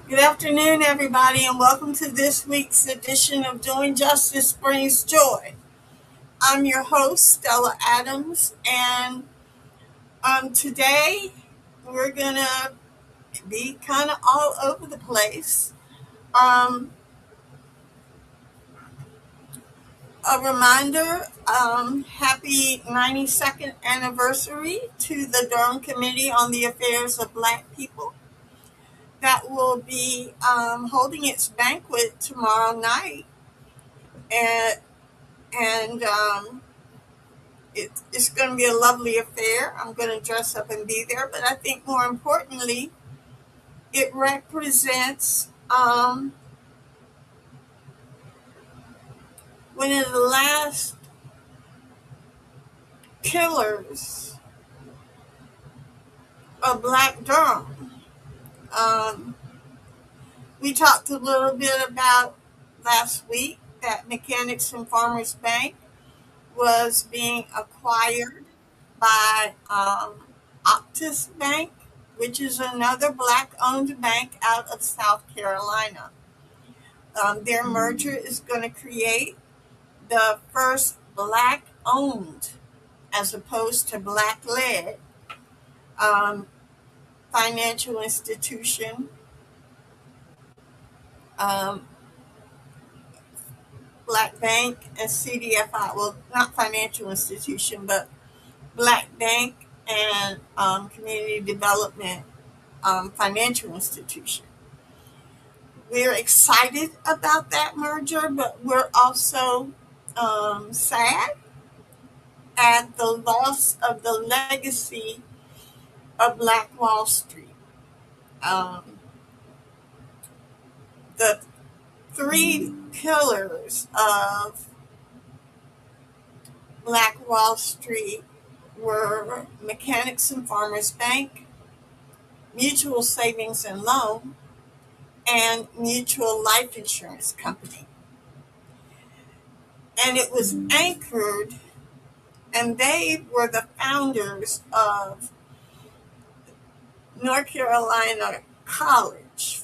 Good afternoon, everybody, and welcome to this week's edition of Doing Justice Brings Joy. I'm your host, Stella Adams, and today we're going to be kind of all over the place. A reminder, happy 92nd anniversary to the Durham Committee on the Affairs of Black People. That will be holding its banquet tomorrow night, and and it's going to be a lovely affair. I'm going to dress up and be there, but I think more importantly, it represents one of the last pillars of Black Durham. Um, we talked a little bit about last week that Mechanics and Farmers Bank was being acquired by Optus Bank, which is another Black-owned bank out of South Carolina. Their merger is going to create the first Black-owned, as opposed to Black-led, um, financial institution. Um, Black Bank and CDFI, well, not financial institution, but Black Bank and Community Development Financial Institution. We're excited about that merger, but we're also sad at the loss of the legacy of Black Wall Street. Um, the three pillars of Black Wall Street were Mechanics and Farmers Bank, Mutual Savings and Loan, and Mutual Life Insurance Company. And it was anchored, and they were the founders of North Carolina College,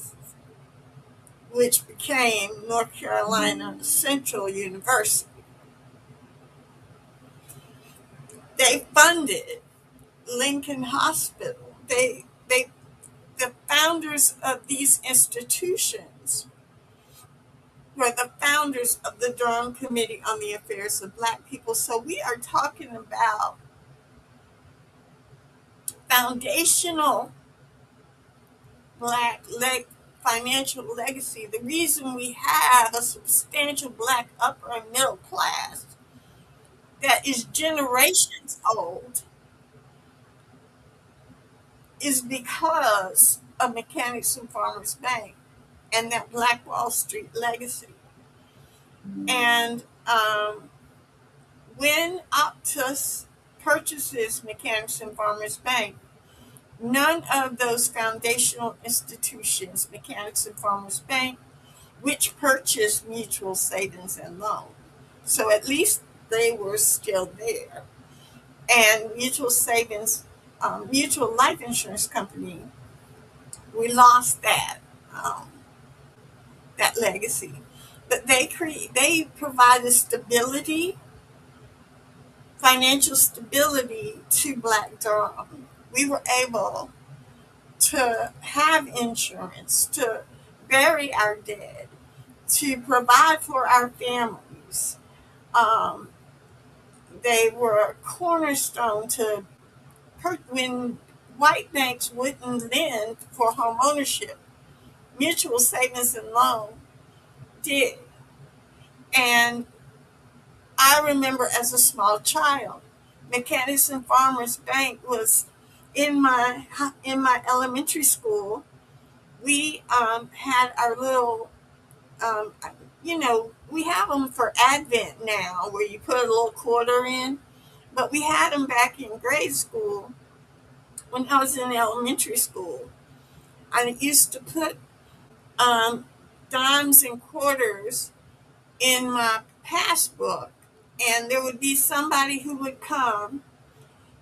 which became North Carolina Central University. They funded Lincoln Hospital. The founders of these institutions were the founders of the Durham Committee on the Affairs of Black People. So we are talking about foundational Black financial legacy. The reason we have a substantial Black upper and middle class that is generations old is because of Mechanics and Farmers Bank and that Black Wall Street legacy. And when Optus purchases Mechanics and Farmers Bank, none of those foundational institutions, Mechanics and Farmers Bank, which purchased Mutual Savings and Loan, so at least they were still there. And Mutual Life Insurance Company, we lost that legacy. But they provided stability, financial stability to Black Durham. We were able to have insurance, to bury our dead, to provide for our families. Um, they were a cornerstone to when white banks wouldn't lend for home ownership. Mutual Savings and Loan did. And I remember as a small child, Mechanics and Farmers Bank was in my elementary school. We had our little, um, we have them for Advent now, where you put a little quarter in. But we had them back in grade school when I was in elementary school. I used to put um, dimes and quarters in my passbook, and there would be somebody who would come,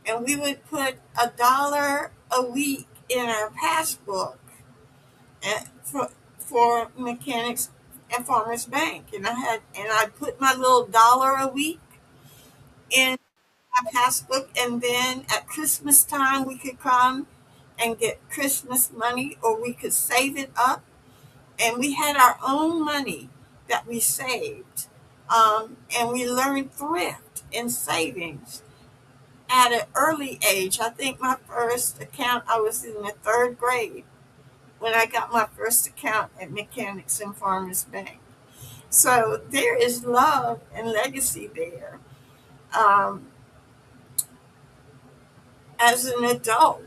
and we would put $1 a week in our passbook and for Mechanics and Farmers Bank, and I put my little dollar a week in my passbook, and then at Christmas time we could come and get Christmas money, or we could save it up, and we had our own money that we saved. And we learned thrift and savings at an early age. I think my first account, I was in the third grade when I got my first account at Mechanics and Farmers Bank. So there is love and legacy there. Um, as an adult,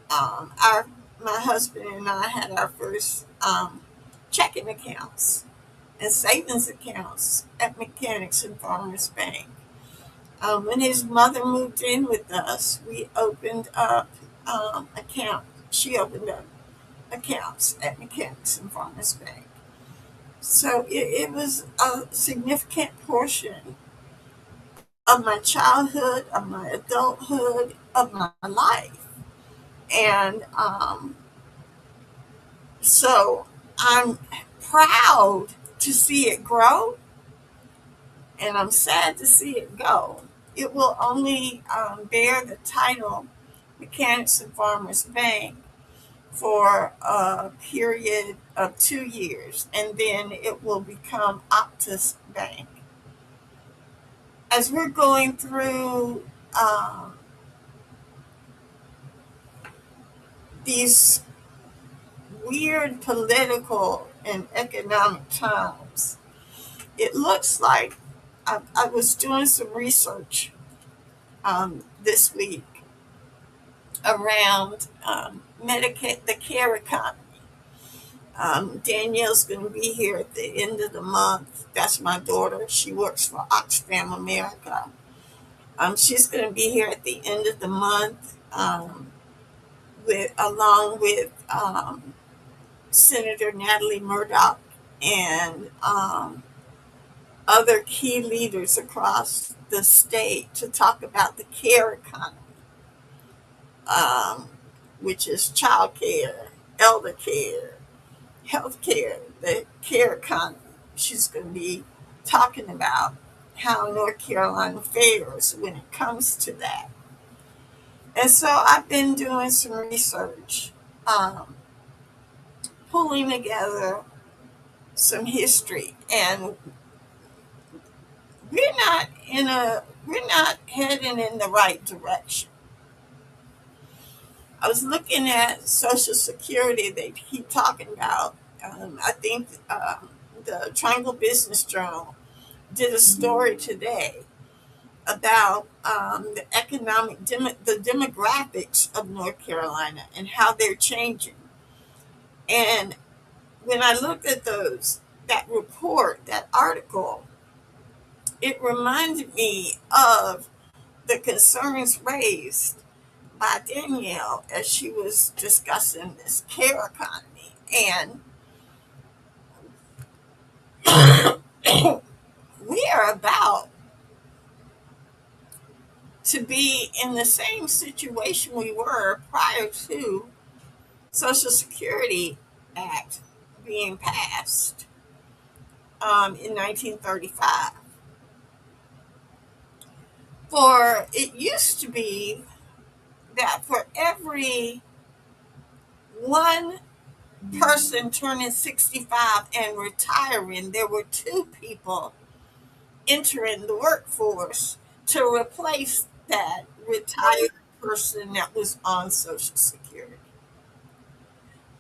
our my husband and I had our first checking accounts and savings accounts at Mechanics and Farmers Bank. When his mother moved in with us, we opened up account. She opened up accounts at Mechanics and Farmers Bank. So it was a significant portion of my childhood, of my adulthood, of my life. And so I'm proud to see it grow, and I'm sad to see it go. It will only bear the title Mechanics and Farmers Bank for a period of 2 years, and then it will become Optus Bank. As we're going through these weird political and economic times, it looks like I was doing some research this week around Medicaid, the care economy. Danielle's going to be here at the end of the month. That's my daughter. She works for Oxfam America. She's going to be here at the end of the month, along with Senator Natalie Murdoch and other key leaders across the state to talk about the care economy, um, which is child care, elder care, health care, the care economy. She's going to be talking about how North Carolina fares when it comes to that. And so I've been doing some research, um, pulling together some history, and we're not heading in the right direction. I was looking at Social Security. They keep talking about. I think the Triangle Business Journal did a story today about the the demographics of North Carolina and how they're changing. And when I looked at that report, that article, it reminded me of the concerns raised by Danielle as she was discussing this care economy. And we are about to be in the same situation we were prior to Social Security Act being passed in 1935. For it used to be that for every one person turning 65 and retiring, there were two people entering the workforce to replace that retired person that was on Social Security.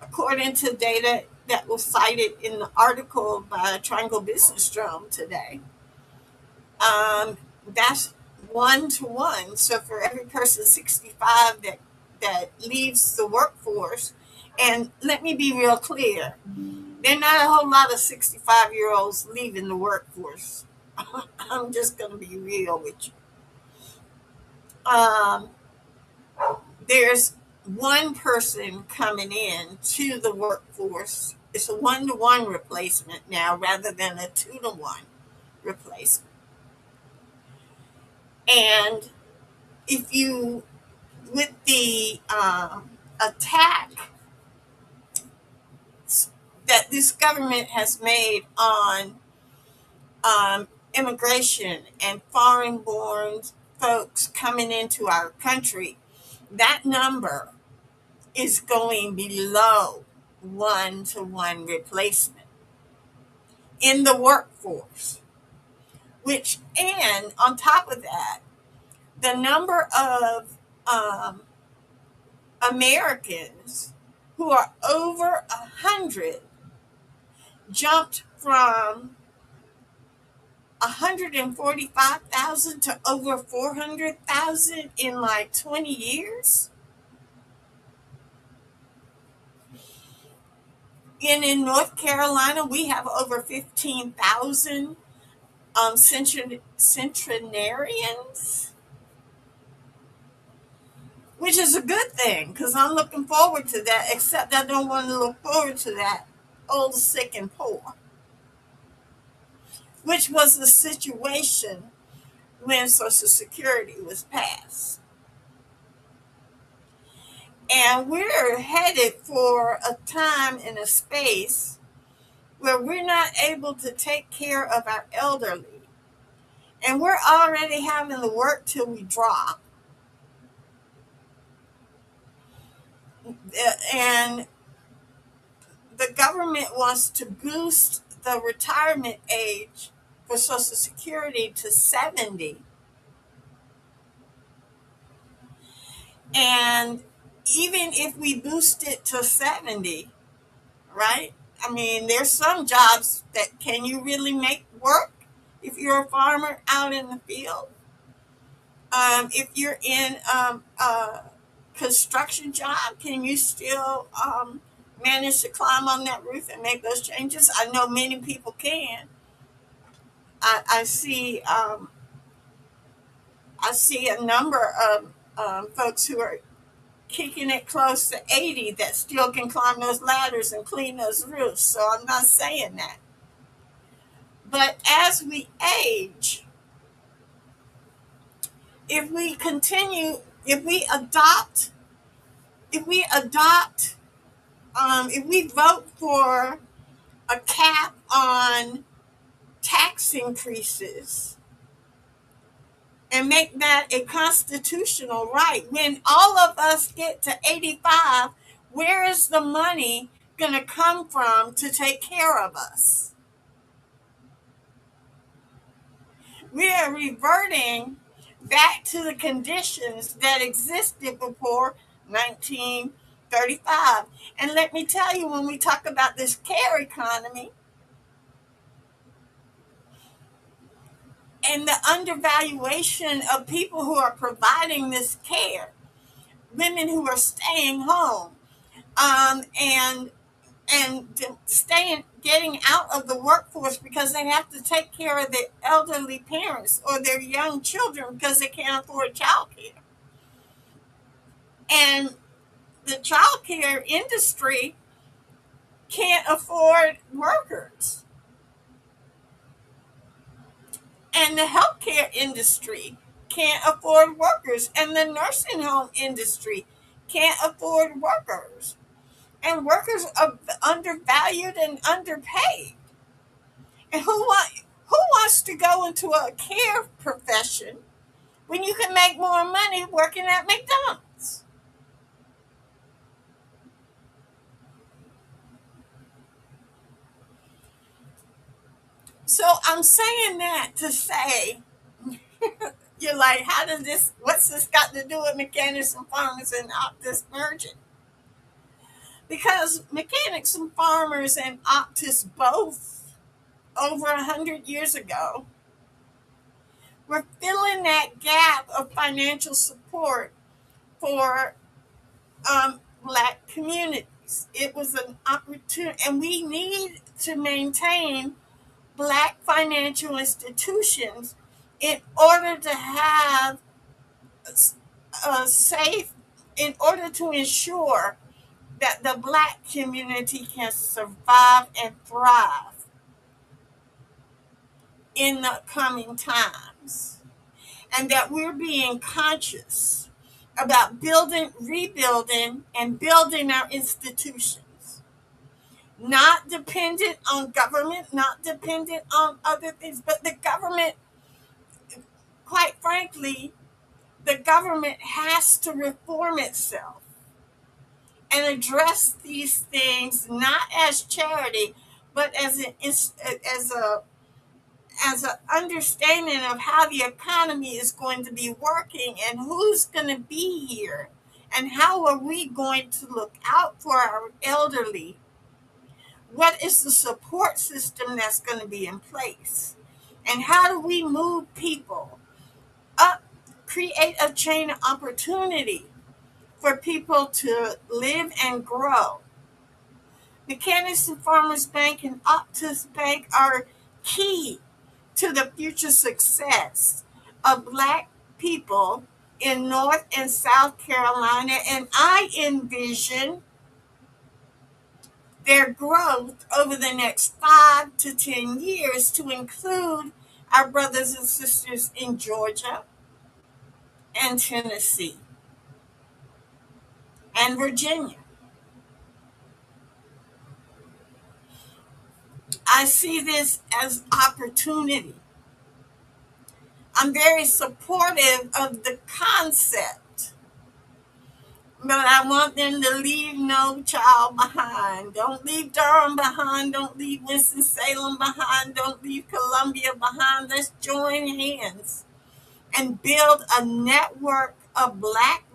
According to data that was cited in the article by Triangle Business Journal today, That's 1 to 1. So for every person 65 that leaves the workforce, and let me be real clear, there are not a whole lot of 65-year-olds leaving the workforce. I'm just going to be real with you. Um, there's one person coming in to the workforce. It's a 1 to 1 replacement now rather than a 2 to 1 replacement. And if you, with the attack that this government has made on immigration and foreign born folks coming into our country, that number is going below 1 to 1 replacement in the workforce. Which, and on top of that, the number of Americans who are over 100 jumped from 145,000 to over 400,000 in like 20 years. And in North Carolina, we have over 15,000 centenarians, which is a good thing because I'm looking forward to that, except I don't want to look forward to that old, sick, and poor, which was the situation when Social Security was passed. And we're headed for a time and a space where we're not able to take care of our elderly. And we're already having to work till we drop. And the government wants to boost the retirement age for Social Security to 70. And even if we boost it to 70, right? I mean, there's some jobs that can you really make work if you're a farmer out in the field. If you're in a construction job, can you still manage to climb on that roof and make those changes? I know many people can. I see I see a number of folks who are kicking it close to 80 that still can climb those ladders and clean those roofs. So I'm not saying that. But as we age, if we continue, if we adopt, if we vote for a cap on tax increases and make that a constitutional right, when all of us get to 85, where is the money going to come from to take care of us? We are reverting back to the conditions that existed before 1935. And let me tell you, when we talk about this care economy and the undervaluation of people who are providing this care, women who are staying home, and staying, getting out of the workforce because they have to take care of their elderly parents or their young children because they can't afford childcare. And the childcare industry can't afford workers. And the healthcare industry can't afford workers. And the nursing home industry can't afford workers. And workers are undervalued and underpaid. And who wants to go into a care profession when you can make more money working at McDonald's? So I'm saying that to say, you're like, how does this, what's this got to do with mechanics and farmers and Optus merging? Because mechanics and farmers and Optus both, over 100 years ago, We're filling that gap of financial support for Black communities. It was an opportunity, and we need to maintain Black financial institutions in order to have a safe, in order to ensure that the Black community can survive and thrive in the coming times, and that we're being conscious about building, rebuilding, and building our institutions, not dependent on government, not dependent on other things, but the government, quite frankly, the government has to reform itself and address these things not as charity, but as a as an understanding of how the economy is going to be working and who's going to be here and how are we going to look out for our elderly. What is the support system that's going to be in place? And how do we move people up, create a chain of opportunity for people to live and grow? Mechanics and Farmers Bank and Optus Bank are key to the future success of Black people in North and South Carolina, and I envision their growth over the next 5 to 10 years to include our brothers and sisters in Georgia and Tennessee and Virginia. I see this as opportunity. I'm very supportive of the concept, but I want them to leave no child behind. Don't leave Durham behind. Don't leave Winston-Salem behind. Don't leave Columbia behind. Let's join hands and build a network of Black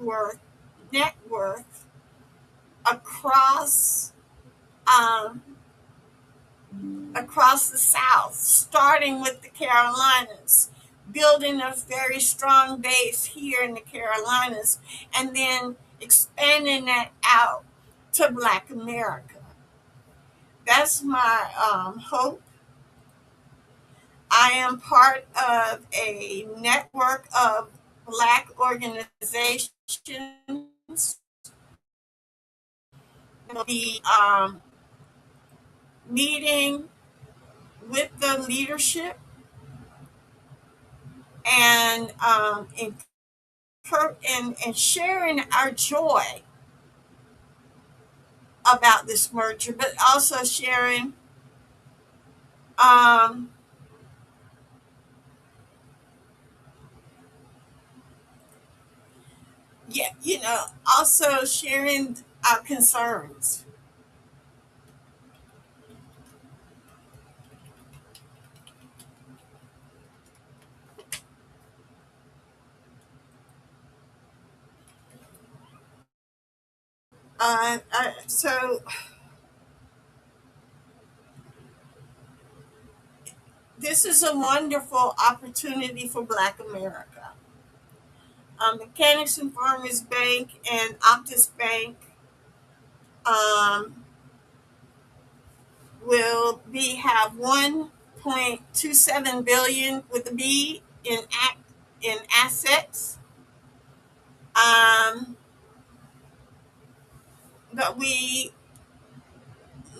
net worth across um, across the South, starting with the Carolinas, building a very strong base here in the Carolinas, and then expanding that out to Black America. That's my hope. I am part of a network of Black organizations that will be meeting with the leadership and and sharing our joy about this merger, but also sharing um, yeah, also sharing our concerns. So this is a wonderful opportunity for Black America. Mechanics and Farmers Bank and Optus Bank um, will be have 1.27 billion with a B in assets. Um, but we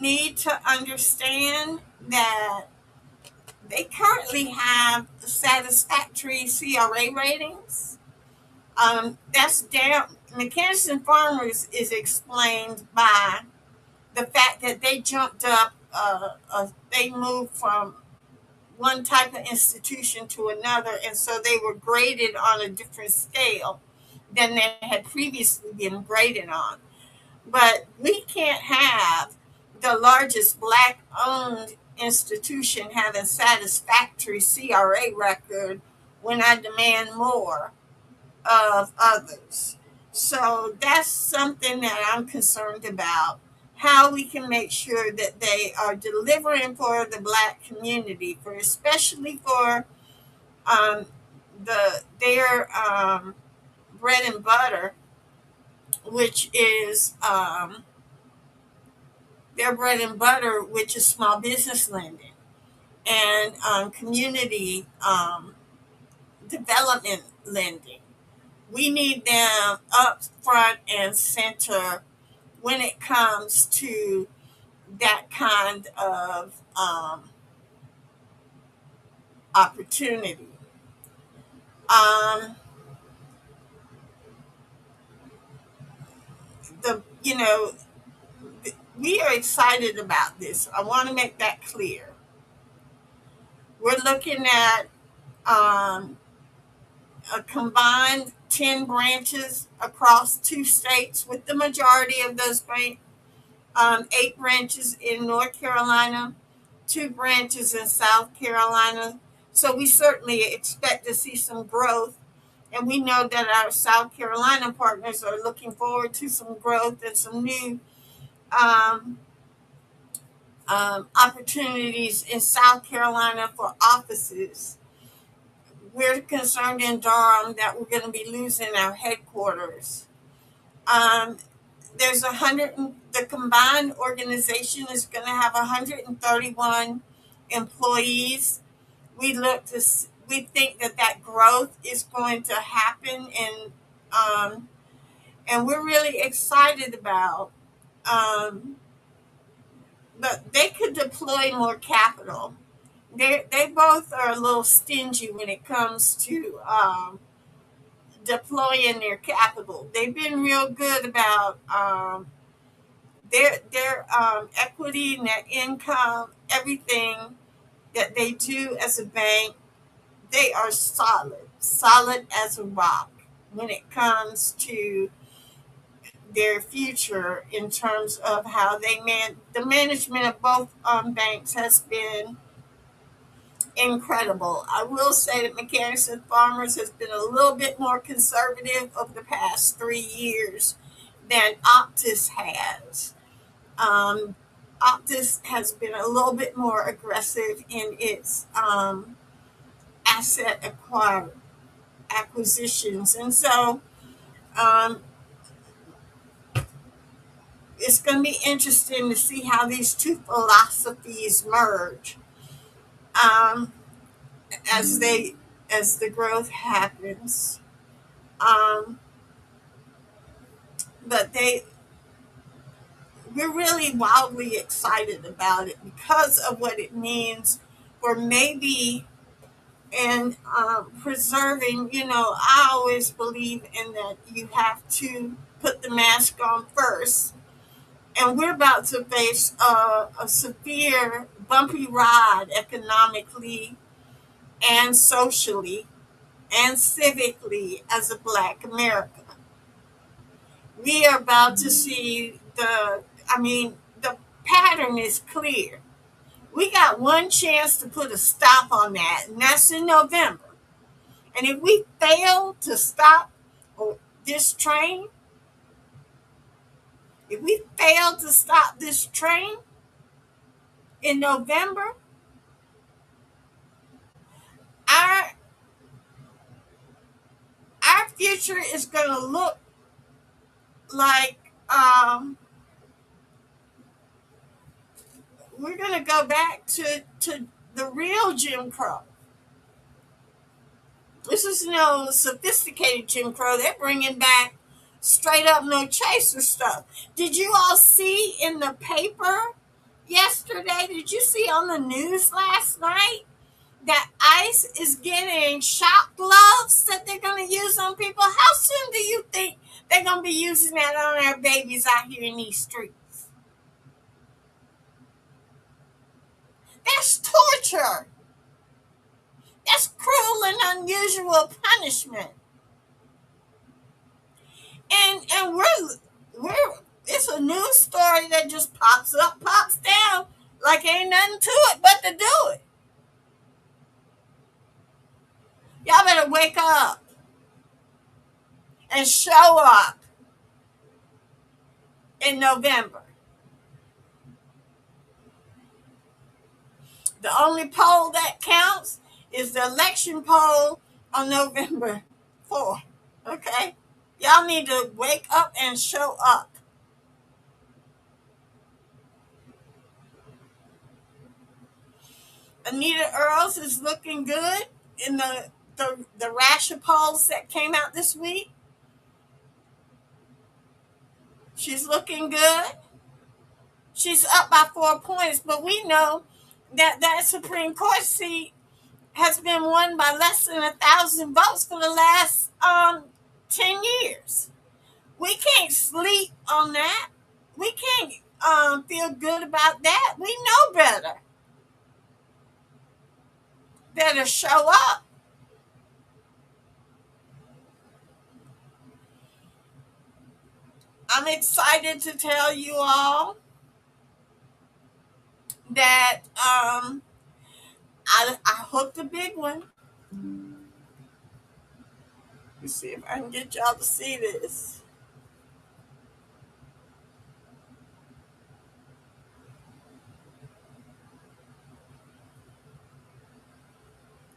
need to understand that they currently have satisfactory CRA ratings. That's down. Mechanics and Farmers is explained by the fact that they jumped up, they moved from one type of institution to another, and so they were graded on a different scale than they had previously been graded on. But we can't have the largest Black owned institution having satisfactory CRA record when I demand more of others. So that's something that I'm concerned about. How we can make sure that they are delivering for the Black community, for especially for um, their bread and butter, which is their bread and butter, which is small business lending and community development lending. We need them up front and center when it comes to that kind of opportunity. Um, the you know we are excited about this. I want to make that clear. We're looking at um, a combined 10 branches across 2 states, with the majority of those 8 branches in North Carolina, 2 branches in South Carolina. So we certainly expect to see some growth. And we know that our South Carolina partners are looking forward to some growth and some new um, opportunities in South Carolina for offices. We're concerned in Durham that we're going to be losing our headquarters. Um, the combined organization is going to have 131 employees. We think that growth is going to happen, um, and we're really excited about. Um, but they could deploy more capital. They both are a little stingy when it comes to deploying their capital. They've been real good about their equity, net income, everything that they do as a bank. They are solid as a rock when it comes to their future in terms of how the management of both banks has been incredible. I will say that Mechanics and Farmers has been a little bit more conservative over the past 3 years than Optus has. Um, Optus has been a little bit more aggressive in its asset acquisitions, and so um, it's going to be interesting to see how these two philosophies merge um, as they as the growth happens. Um, but we're really wildly excited about it because of what it means for maybe and preserving. I always believe in that you have to put the mask on first, and we're about to face a severe bumpy ride economically and socially and civically as a Black America. We are about to see the pattern is clear. We got one chance to put a stop on that, and that's in November. And if we fail to stop this train, if we fail to stop this train in November, our our future is going to look like we're going to go back to the real Jim Crow. This is no sophisticated Jim Crow. They're bringing back straight up no chaser stuff. Did you all see in the paper yesterday? Did you see on the news last night that ICE is getting shot gloves that they're going to use on people? How soon do you think they're going to be using that on our babies out here in these streets? That's torture. That's cruel and unusual punishment. And we're it's a news story that just pops up, pops down, like ain't nothing to it but to do it. Y'all better wake up and show up in November. The only poll that counts is the election poll on November 4th. Okay? Y'all need to wake up and show up. Anita Earls is looking good in the Rasher polls that came out this week. She's looking good. She's up by 4 points, but we know that that Supreme Court seat has been won by less than 1,000 votes for the last 10 years. We can't sleep on that. We can't feel good about that. We know better. Better show up. I'm excited to tell you all that I hooked a big one. Let's see if I can get y'all to see this.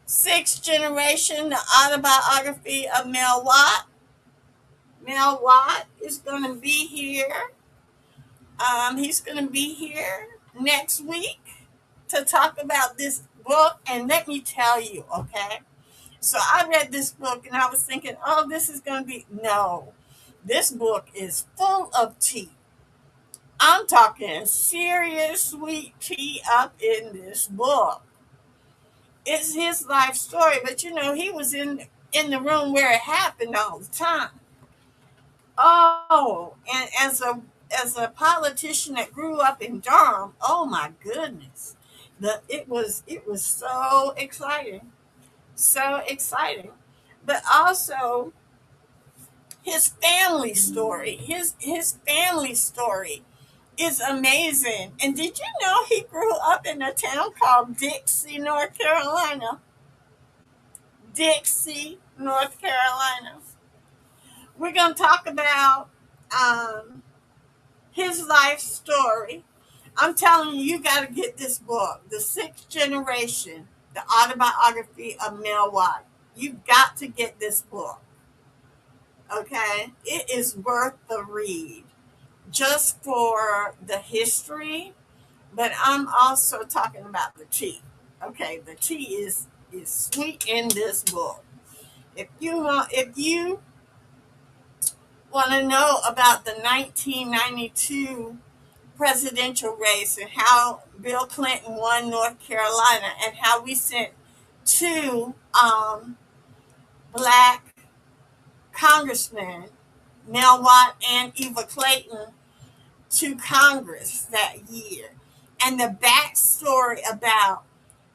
Sixth Generation, the autobiography of Mel Watt. Mel Watt is going to be here. He's going to be here next week to talk about this book. And let me tell you, okay? So I read this book and I was thinking, oh, this is going to be. No, this book is full of tea. I'm talking serious sweet tea up in this book. It's his life story, but you know, he was in the room where it happened all the time. Oh, and as a politician that grew up in Durham, oh my goodness. It was so exciting. So exciting. But also his family story. His family story is amazing. And did you know he grew up in a town called Dixie, North Carolina? Dixie, North Carolina. We're going to talk about um, his life story. I'm telling you, you got to get this book, The Sixth Generation, the autobiography of Mel Watt. You've got to get this book. Okay? It is worth the read just for the history, but I'm also talking about the tea. Okay, the tea is sweet in this book. If you want to know about the 1992 presidential race and how Bill Clinton won North Carolina and how we sent two black congressmen, Mel Watt and Eva Clayton, to Congress that year, and the backstory about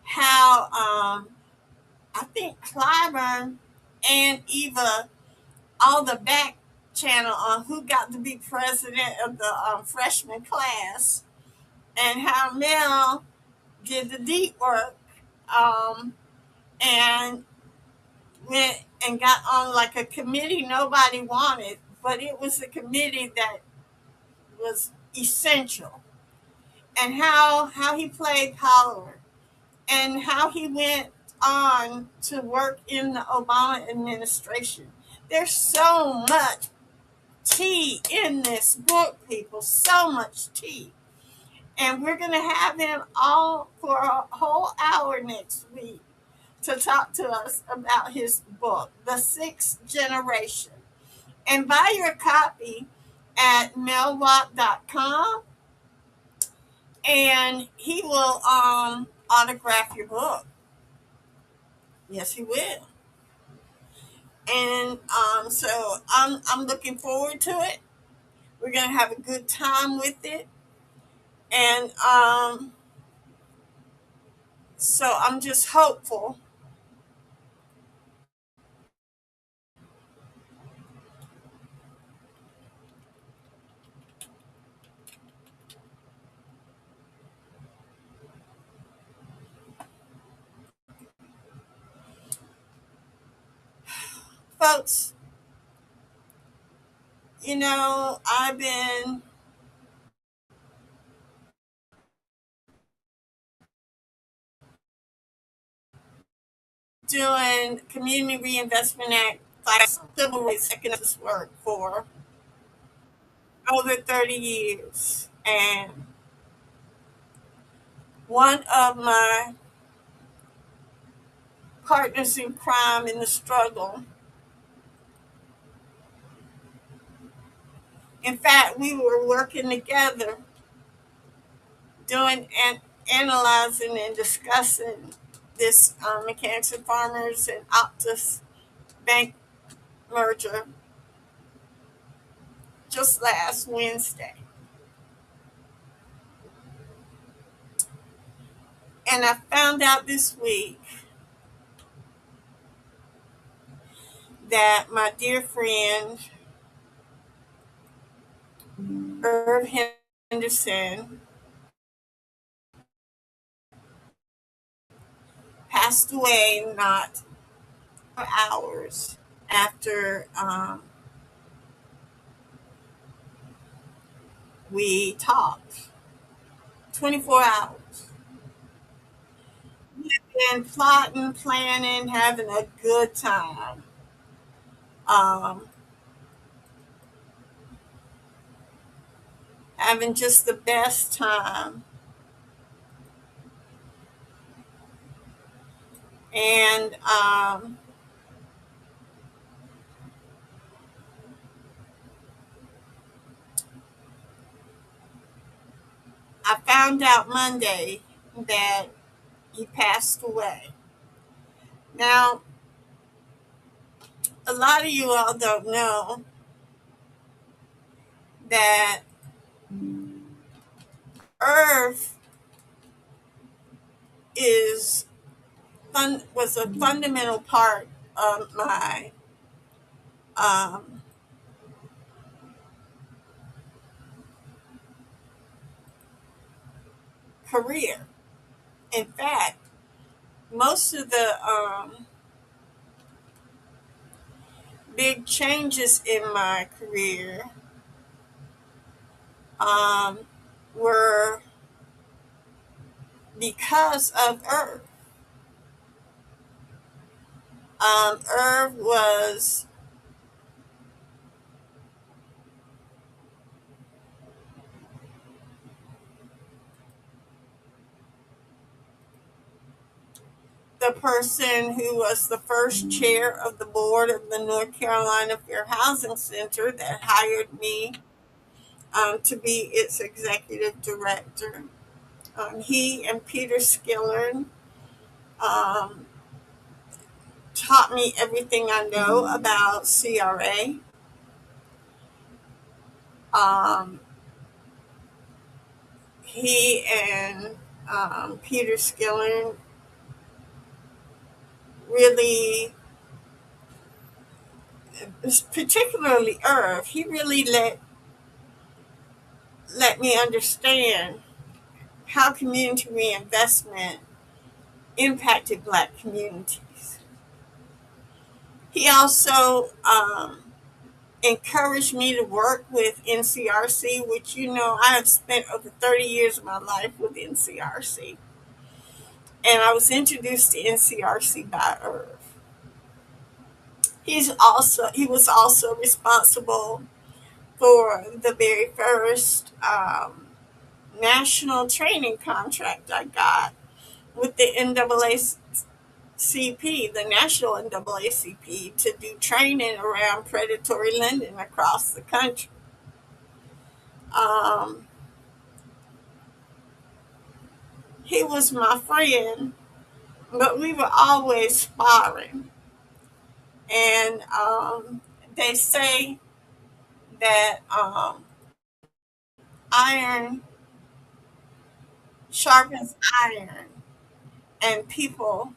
how I think Clyburn and Eva, all the back channel on who got to be president of the freshman class, and how Mel did the deep work um, and went and got on like a committee nobody wanted, but it was a committee that was essential, and how he played Hollywood and how he went on to work in the Obama administration. There's so much tea in this book, people, so much tea. And we're going to have him all for a whole hour next week to talk to us about his book, The Sixth Generation. And buy your copy at melwatt.com, and he will autograph your book. Yes, he will. And so I'm looking forward to it. We're gonna have a good time with it, and so I'm just hopeful. Folks, I've been doing Community Reinvestment Act, like civil rights activist work for over 30 years. And one of my partners in crime in the struggle, in fact, we were working together doing and analyzing and discussing this Mechanics and Farmers and Optus Bank merger just last Wednesday. And I found out this week that my dear friend Irv Henderson passed away not hours after we talked. 24 hours. We've been plotting, planning, having a good time. Um, Having just the best time. And I found out Monday that he passed away. Now, a lot of you all don't know that Irv is was a fundamental part of my um, career. In fact, most of the big changes in my career um, were because of Irv. Irv was the person who was the first chair of the board of the North Carolina Fair Housing Center that hired me to be its executive director. He and Peter Skillern um, taught me everything I know about CRA. Um, he and Peter Skillern really, particularly Irv, he really let me understand how community reinvestment impacted Black communities. He also encouraged me to work with NCRC, which you know I have spent over 30 years of my life with NCRC. And I was introduced to NCRC by Irv. He was also responsible for the very first national training contract I got with the NAACP, the national NAACP, to do training around predatory lending across the country. Um, he was my friend, but we were always sparring. And they say that iron sharpens iron, and people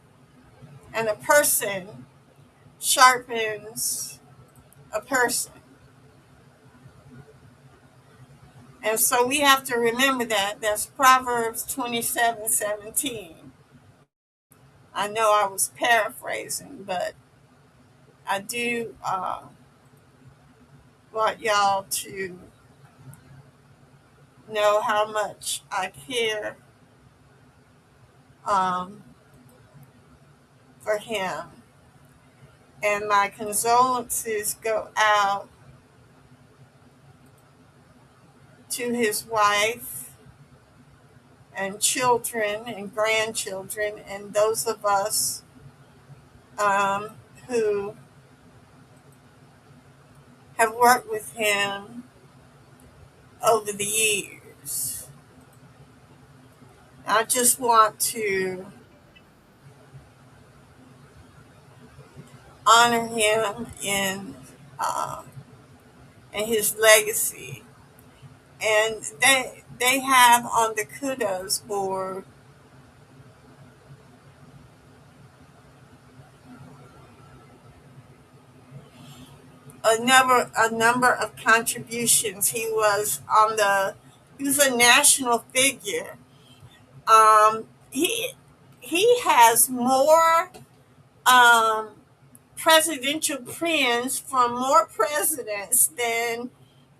and a person sharpens a person. And so we have to remember that. That's Proverbs 27:17. I know I was paraphrasing, but I do want y'all to know how much I care um, for him. And my condolences go out to his wife and children and grandchildren and those of us um, who have worked with him over the years. I just want to honor him uh, in his legacy. And they have on the kudos board a number of contributions. He was a national figure. He has more um, presidential pins from more presidents than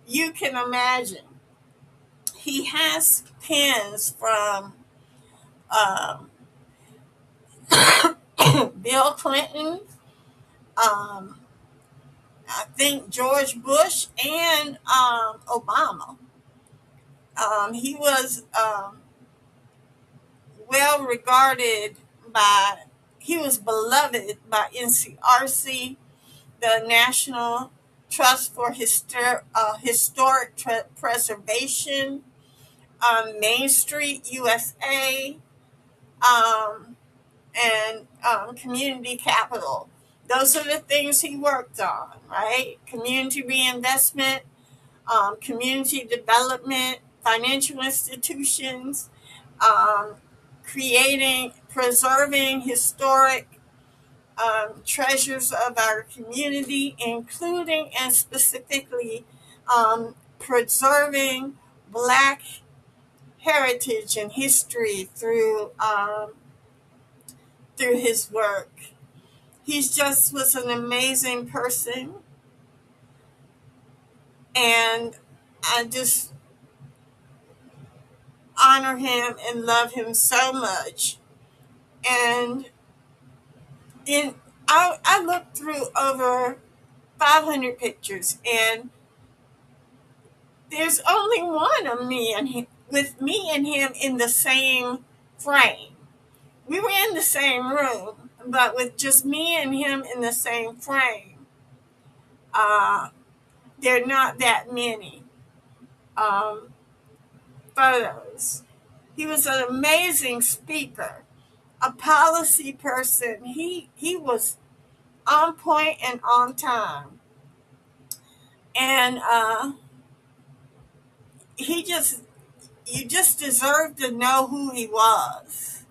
you can imagine. He has pins from um, Bill Clinton, um, I think George Bush, and Obama. He was well regarded by, he was beloved by NCRC, the National Trust for Historic Preservation, Main Street USA, um, and Community Capital. Those are the things he worked on, right? Community reinvestment, community development, financial institutions, um, preserving historic treasures of our community, including and specifically preserving Black heritage and history through his work. He just was an amazing person, and I just honor him and love him so much. And in I looked through over 500 pictures, and there's only one of me and him, with me and him in the same frame. We were in the same room, but with just me and him in the same frame, uh, there are not that many um, photos. He was an amazing speaker, a policy person. He was on point and on time, and he just you just deserve to know who he was.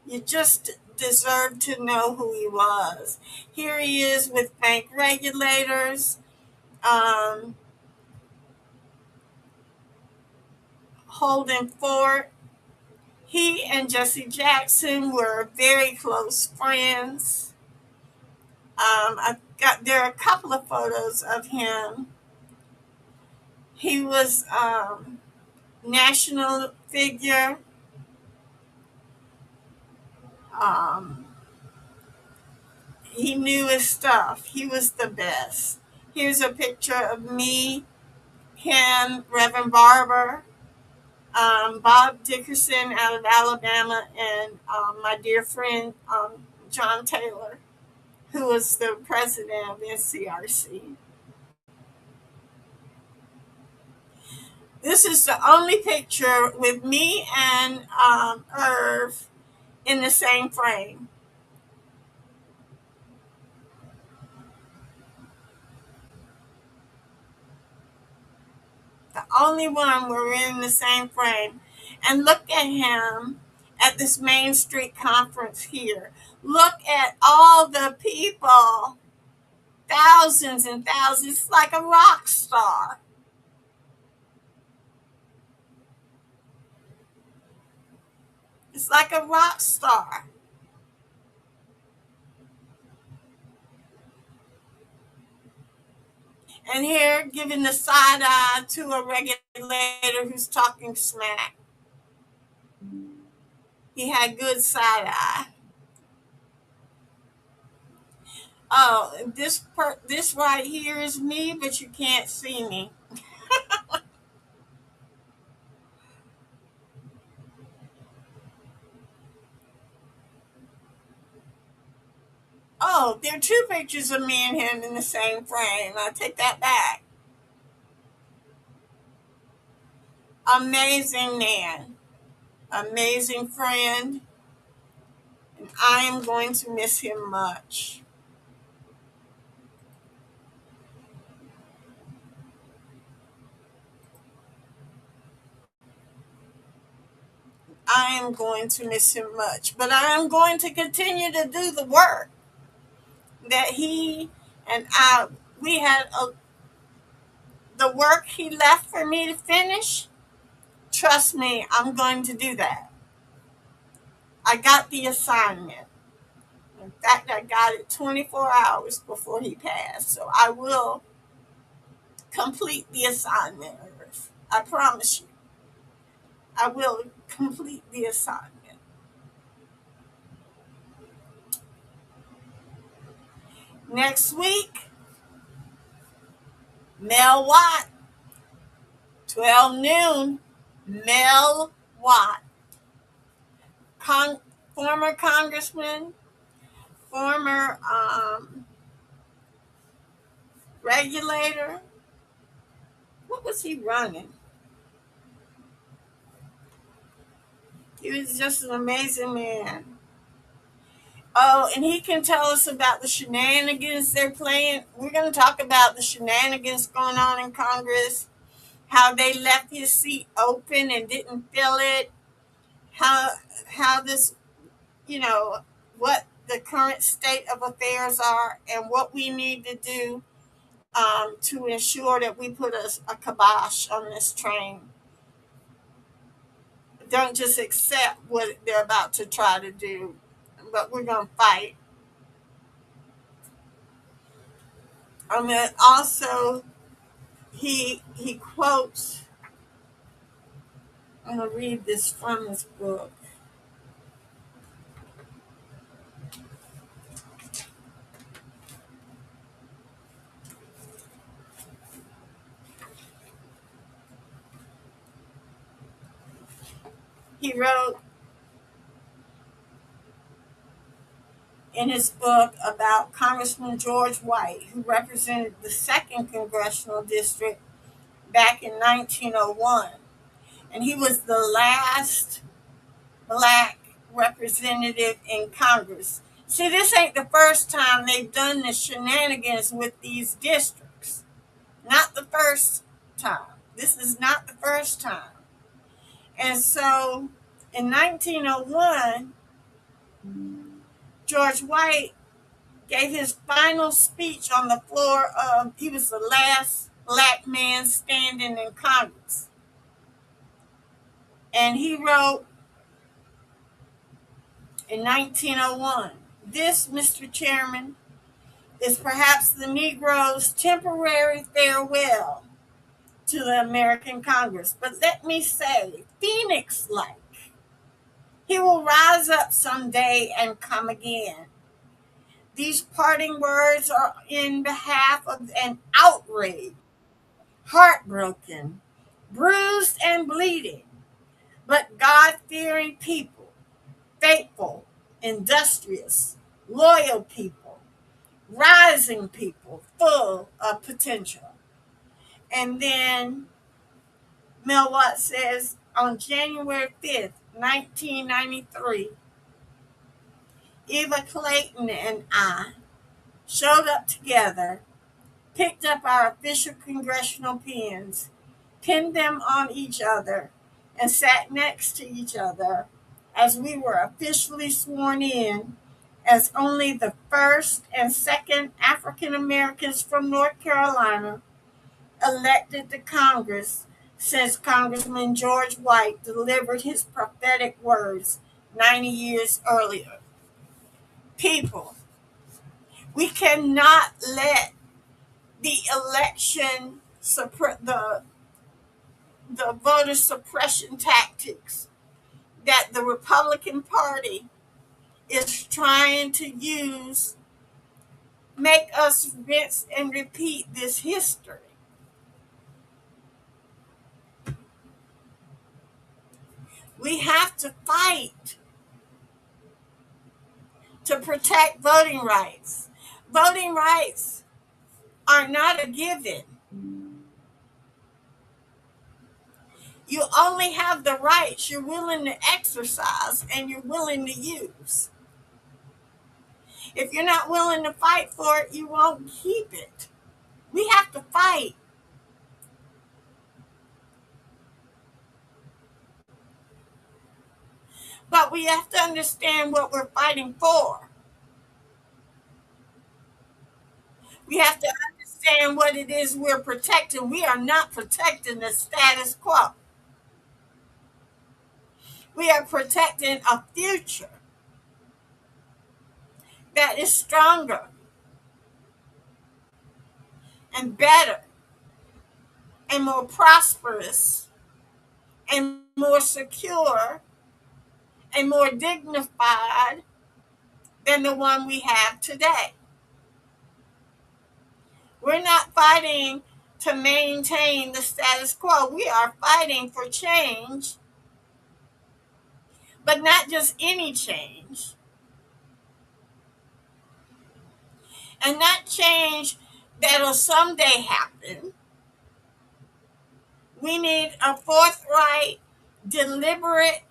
You just deserve to know who he was. Here he is with bank regulators, um, holding fort. He and Jesse Jackson were very close friends. There are a couple of photos of him. He was national figure. Um, he knew his stuff. He was the best. Here's a picture of me, him, Reverend Barber, Bob Dickerson out of Alabama, and my dear friend John Taylor, who was the president of NCRC. This is the only picture with me and Irv in the same frame. The only one where we're in the same frame. And look at him at this Main Street conference here. Look at all the people, thousands and thousands. It's like a rock star. It's like a rock star. And here, giving the side eye to a regulator who's talking smack. He had good side eye. Oh, this right here is me, but you can't see me. Oh, there are two pictures of me and him in the same frame. I take that back. Amazing man, amazing friend, and I am going to miss him much. I am going to miss him much, but I am going to continue to do the work that he and I we had the work he left for me to finish. Trust me, I'm going to do that. I got the assignment. In fact, I got it 24 hours before he passed, so I will complete the assignment, Earth. I promise you, I will complete the assignment. Next week, Mel Watt, 12 noon, Mel Watt, former congressman, former regulator. What was he running? He was just an amazing man. Oh, and he can tell us about the shenanigans they're playing. We're going to talk about the shenanigans going on in Congress, how they left his seat open and didn't fill it, how this, you know, what the current state of affairs are, and what we need to do to ensure that we put a kibosh on this train. Don't just accept what they're about to try to do, but we're going to fight. I mean, also, he quotes. I'm going to read this from his book. He wrote in his book about Congressman George White, who represented the 2nd Congressional District back in 1901. And he was the last black representative in Congress. See, this ain't the first time they've done the shenanigans with these districts. Not the first time. This is not the first time. And so in 1901, George White gave his final speech on the floor of, he was the last black man standing in Congress. And he wrote in 1901, "This, Mr. Chairman, is perhaps the Negro's temporary farewell to the American Congress. But let me say, Phoenix like, he will rise up someday and come again. These parting words are in behalf of an outraged, heartbroken, bruised, and bleeding, but God fearing people, faithful, industrious, loyal people, rising people, full of potential." And then Mel Watt says on January 5th, 1993, Eva Clayton and I showed up together, picked up our official congressional pins, pinned them on each other, and sat next to each other as we were officially sworn in as only the first and second African Americans from North Carolina elected to Congress since Congressman George White delivered his prophetic words 90 years earlier. People, we cannot let the election the voter suppression tactics that the Republican Party is trying to use make us rinse and repeat this history. We have to fight to protect voting rights. Voting rights are not a given. You only have the rights you're willing to exercise and you're willing to use. If you're not willing to fight for it, you won't keep it. We have to fight. But we have to understand what we're fighting for. We have to understand what it is we're protecting. We are not protecting the status quo. We are protecting a future that is stronger and better and more prosperous and more secure and more dignified than the one we have today. We're not fighting to maintain the status quo. We are fighting for change, but not just any change. And not change that'll someday happen. We need a forthright, deliberate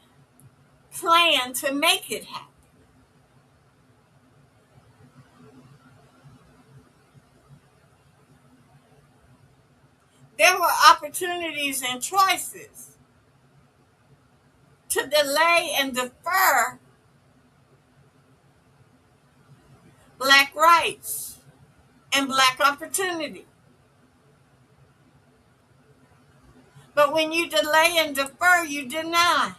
plan to make it happen. There were opportunities and choices to delay and defer Black rights and Black opportunity. But when you delay and defer, you deny.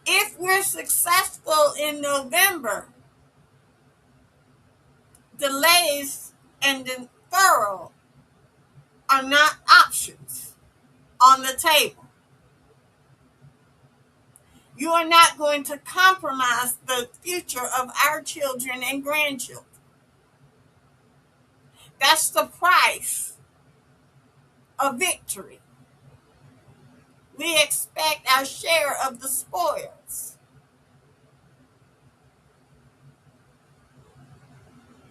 If we're successful in November, delays and deferral are not options on the table. You are not going to compromise the future of our children and grandchildren. That's the price of victory. We expect our share of the spoils,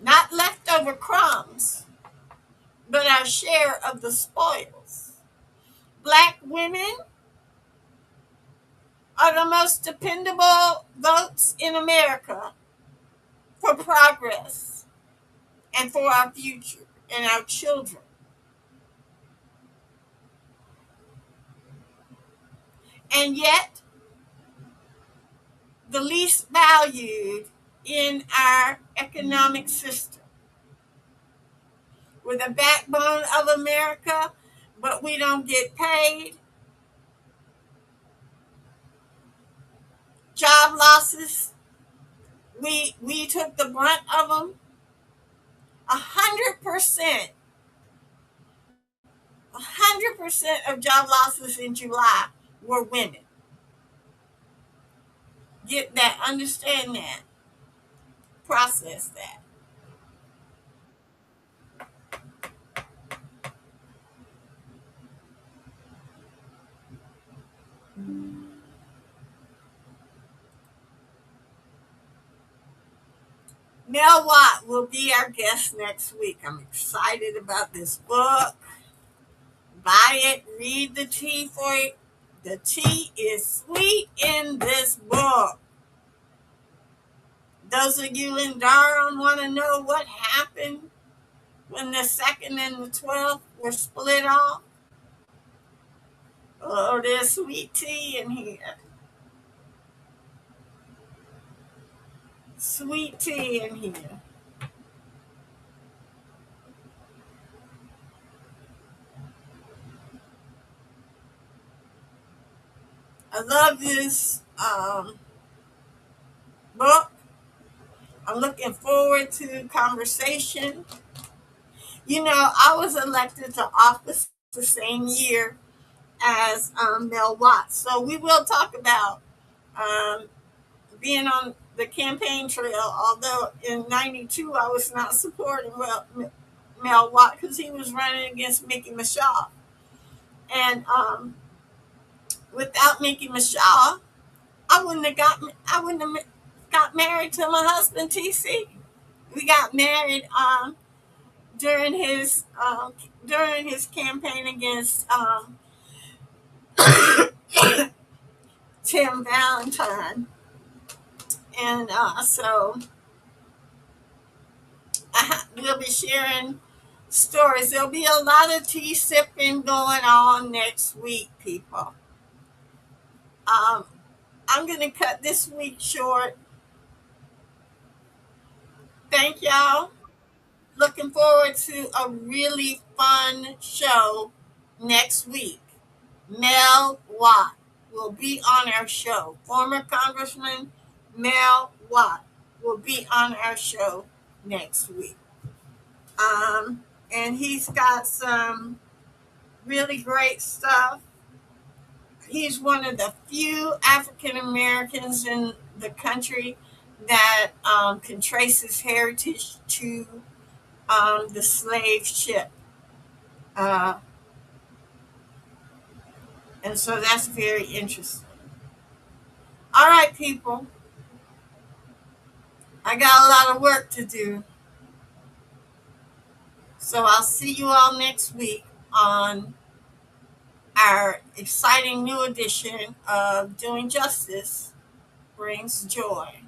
not leftover crumbs, but our share of the spoils. Black women are the most dependable votes in America for progress and for our future and our children. And yet, the least valued in our economic system. We're the backbone of America, but we don't get paid. Job losses, we took the brunt of them. 100%, 100% of job losses in July were women. Get that, understand that, process that. Mel Watt will be our guest next week. I'm excited about this book. Buy it, read the tea for it. The tea is sweet in this book. Those of you in Durham want to know what happened when the 2nd and the 12th were split off. Oh, there's sweet tea in here. Sweet tea in here. I love this book. I'm looking forward to conversation. You know, I was elected to office the same year as Mel Watts. So we will talk about being on the campaign trail. Although in '92 I was not supporting Mel Watt because he was running against Mickey Michelle, and without Mickey Michelle, I wouldn't have got married to my husband TC. We got married during his campaign against Tim Valentine, and so we'll be sharing stories. There'll be a lot of tea sipping going on next week, people. I'm going to cut this week short. Thank y'all. Looking forward to a really fun show next week. Mel Watt will be on our show. Former Congressman Mel Watt will be on our show next week. And he's got some really great stuff. He's one of the few African Americans in the country that can trace his heritage to the slave ship. And so that's very interesting. All right, people. I got a lot of work to do. So I'll see you all next week on our exciting new edition of Doing Justice Brings Joy.